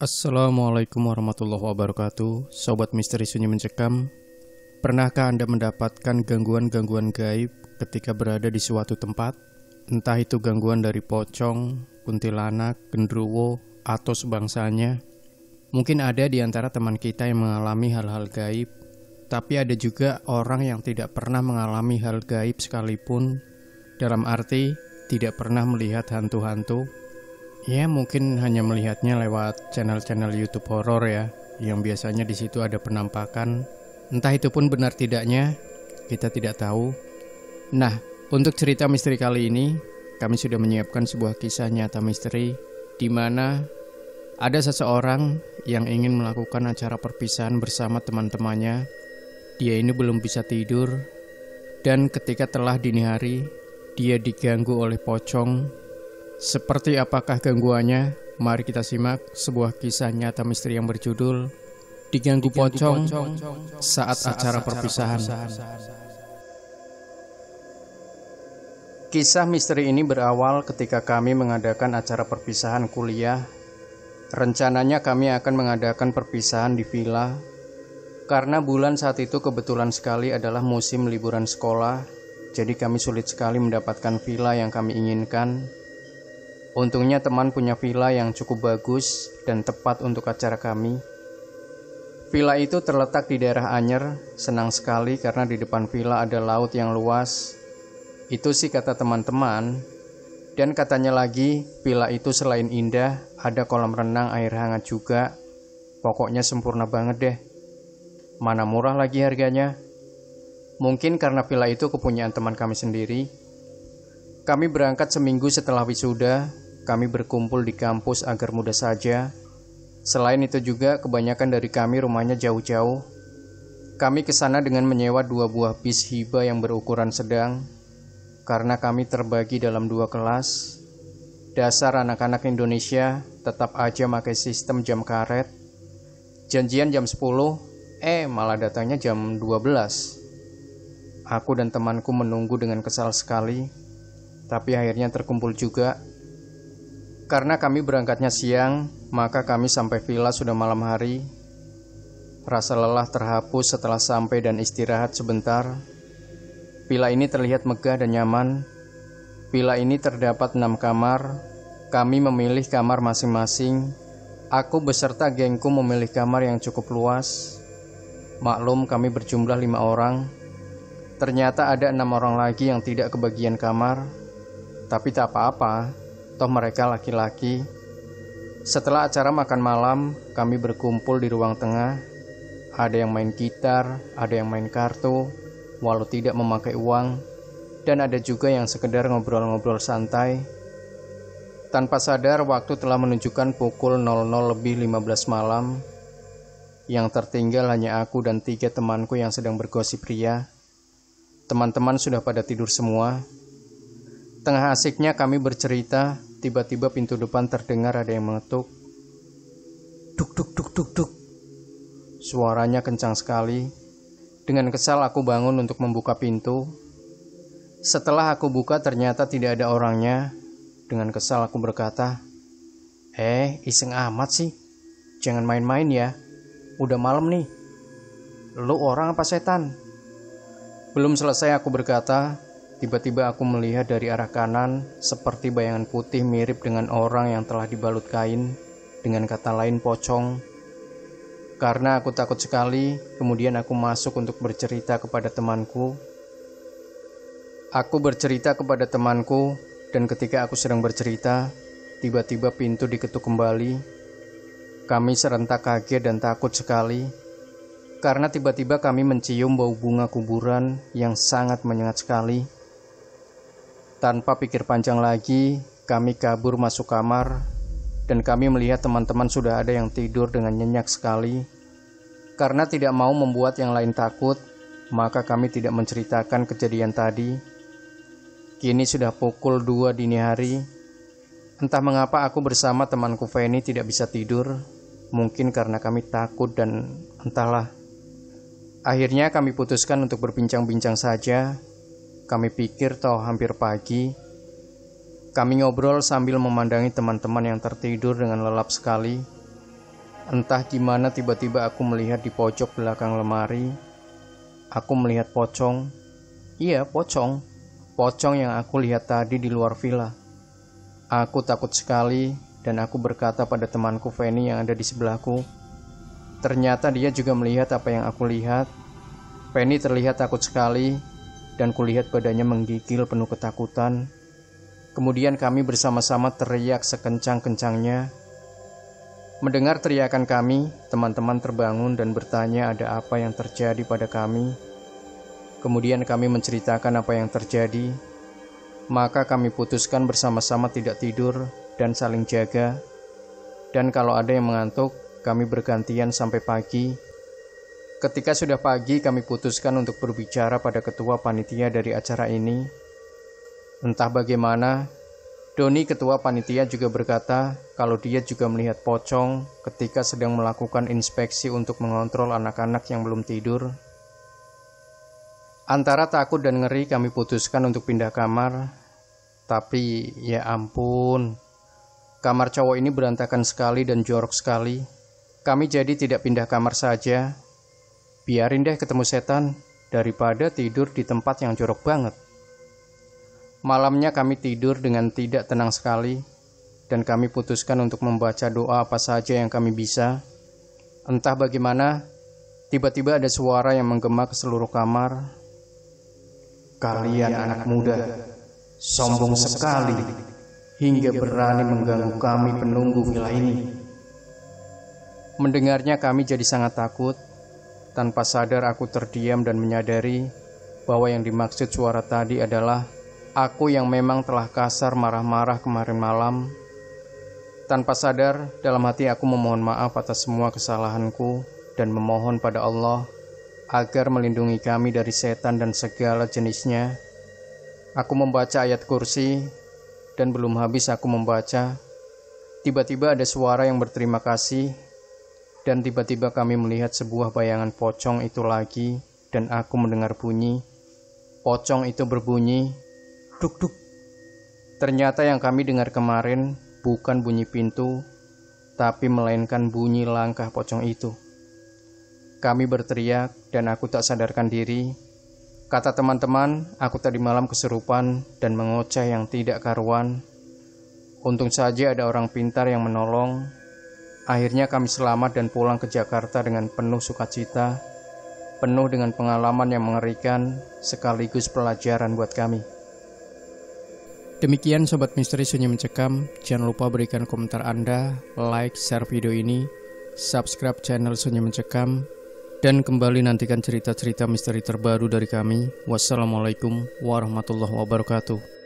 Assalamualaikum warahmatullahi wabarakatuh. Sobat Misteri Sunyi Mencekam. Pernahkah Anda mendapatkan gangguan-gangguan gaib ketika berada di suatu tempat? Entah itu gangguan dari pocong, kuntilanak, genderuwo, atau sebangsanya. Mungkin ada di antara teman kita yang mengalami hal-hal gaib, tapi ada juga orang yang tidak pernah mengalami hal gaib sekalipun. Dalam arti, tidak pernah melihat hantu-hantu. Ya, mungkin hanya melihatnya lewat channel-channel YouTube horor ya, yang biasanya di situ ada penampakan. Entah itu pun benar tidaknya, kita tidak tahu. Nah, untuk cerita misteri kali ini, kami sudah menyiapkan sebuah kisah nyata misteri di mana ada seseorang yang ingin melakukan acara perpisahan bersama teman-temannya. Dia ini belum bisa tidur, dan ketika telah dini hari, dia diganggu oleh pocong. Seperti apakah gangguannya? Mari kita simak sebuah kisah nyata misteri yang berjudul Diganggu Pocong Saat Acara Perpisahan. Kisah misteri ini berawal ketika kami mengadakan acara perpisahan kuliah. Rencananya kami akan mengadakan perpisahan di villa, karena bulan saat itu kebetulan sekali adalah musim liburan sekolah, jadi kami sulit sekali mendapatkan villa yang kami inginkan. Untungnya teman punya villa yang cukup bagus dan tepat untuk acara kami. Villa itu terletak di daerah Anyer. Senang sekali karena di depan villa ada laut yang luas. Itu sih kata teman-teman. Dan katanya lagi, villa itu selain indah, ada kolam renang air hangat juga. Pokoknya sempurna banget deh. Mana murah lagi harganya. Mungkin karena villa itu kepunyaan teman kami sendiri. Kami berangkat seminggu setelah wisuda. Kami berkumpul di kampus agar mudah saja. Selain itu juga kebanyakan dari kami rumahnya jauh-jauh. Kami ke sana dengan menyewa 2 buah bis hibah yang berukuran sedang. Karena kami terbagi dalam 2 kelas. Dasar anak-anak Indonesia tetap aja pakai sistem jam karet. Janjian jam 10, malah datangnya jam 12. Aku dan temanku menunggu dengan kesal sekali. Tapi akhirnya terkumpul juga. Karena kami berangkatnya siang, maka kami sampai villa sudah malam hari. Rasa lelah terhapus setelah sampai dan istirahat sebentar. Villa ini terlihat megah dan nyaman. Villa ini terdapat 6 kamar. Kami memilih kamar masing-masing. Aku beserta gengku memilih kamar yang cukup luas. Maklum kami berjumlah 5 orang. Ternyata ada 6 orang lagi yang tidak kebagian kamar. Tapi tak apa-apa. Toh mereka laki-laki. Setelah acara makan malam, kami berkumpul di ruang tengah. Ada yang main gitar, ada yang main kartu, walau tidak memakai uang, dan ada juga yang sekedar ngobrol-ngobrol santai. Tanpa sadar, waktu telah menunjukkan pukul 00:15 malam. Yang tertinggal hanya aku dan 3 temanku yang sedang bergosip ria. Teman-teman sudah pada tidur semua. Tengah asiknya kami bercerita, tiba-tiba pintu depan terdengar ada yang mengetuk. Duk duk duk duk duk. Suaranya kencang sekali. Dengan kesal aku bangun untuk membuka pintu. Setelah aku buka ternyata tidak ada orangnya. Dengan kesal aku berkata, iseng amat sih. Jangan main-main ya. Udah malam nih. Lu orang apa setan? Belum selesai aku berkata, tiba-tiba aku melihat dari arah kanan seperti bayangan putih mirip dengan orang yang telah dibalut kain, dengan kata lain pocong. Karena aku takut sekali, kemudian aku masuk untuk bercerita kepada temanku. Aku bercerita kepada temanku, dan ketika aku sedang bercerita, tiba-tiba pintu diketuk kembali. Kami serentak kaget dan takut sekali, karena tiba-tiba kami mencium bau bunga kuburan yang sangat menyengat sekali. Tanpa pikir panjang lagi, kami kabur masuk kamar, dan kami melihat teman-teman sudah ada yang tidur dengan nyenyak sekali. Karena tidak mau membuat yang lain takut, maka kami tidak menceritakan kejadian tadi. Kini sudah pukul 2 dini hari. Entah mengapa aku bersama temanku Feni tidak bisa tidur, mungkin karena kami takut dan entahlah. Akhirnya kami putuskan untuk berbincang-bincang saja. Kami pikir toh hampir pagi. Kami ngobrol sambil memandangi teman-teman yang tertidur dengan lelap sekali. Entah gimana tiba-tiba aku melihat di pojok belakang lemari. Aku melihat pocong. Iya, pocong. Pocong yang aku lihat tadi di luar villa. Aku takut sekali dan aku berkata pada temanku Feni yang ada di sebelahku. Ternyata dia juga melihat apa yang aku lihat. Feni terlihat takut sekali dan kulihat badannya menggigil penuh ketakutan. Kemudian kami bersama-sama teriak sekencang-kencangnya. Mendengar teriakan kami, teman-teman terbangun dan bertanya ada apa yang terjadi pada kami. Kemudian kami menceritakan apa yang terjadi. Maka kami putuskan bersama-sama tidak tidur dan saling jaga. Dan kalau ada yang mengantuk, kami bergantian sampai pagi. Ketika sudah pagi, kami putuskan untuk berbicara pada ketua panitia dari acara ini. Entah bagaimana, Doni ketua panitia juga berkata kalau dia juga melihat pocong ketika sedang melakukan inspeksi untuk mengontrol anak-anak yang belum tidur. Antara takut dan ngeri kami putuskan untuk pindah kamar. Tapi ya ampun, kamar cowok ini berantakan sekali dan jorok sekali. Kami jadi tidak pindah kamar saja. Biarin deh ketemu setan daripada tidur di tempat yang jorok banget. Malamnya kami tidur dengan tidak tenang sekali. Dan kami putuskan untuk membaca doa apa saja yang kami bisa. Entah bagaimana, tiba-tiba ada suara yang menggema ke seluruh kamar. Kalian anak muda, sombong sekali, hingga berani mengganggu kami penunggu villa ini. Mendengarnya kami jadi sangat takut. Tanpa sadar aku terdiam dan menyadari bahwa yang dimaksud suara tadi adalah aku yang memang telah kasar marah-marah kemarin malam. Tanpa sadar, dalam hati aku memohon maaf atas semua kesalahanku dan memohon pada Allah agar melindungi kami dari setan dan segala jenisnya. Aku membaca ayat kursi dan belum habis aku membaca, tiba-tiba ada suara yang berterima kasih. Dan tiba-tiba kami melihat sebuah bayangan pocong itu lagi. Dan aku mendengar bunyi. Pocong itu berbunyi, duk duk. Ternyata yang kami dengar kemarin bukan bunyi pintu, tapi melainkan bunyi langkah pocong itu. Kami berteriak dan aku tak sadarkan diri. Kata teman-teman, aku tadi malam kesurupan dan mengoceh yang tidak karuan. Untung saja ada orang pintar yang menolong. Akhirnya kami selamat dan pulang ke Jakarta dengan penuh sukacita, penuh dengan pengalaman yang mengerikan sekaligus pelajaran buat kami. Demikian Sobat Misteri Sunyi Mencekam. Jangan lupa berikan komentar Anda, like, share video ini, subscribe channel Sunyi Mencekam, dan kembali nantikan cerita-cerita misteri terbaru dari kami. Wassalamualaikum warahmatullahi wabarakatuh.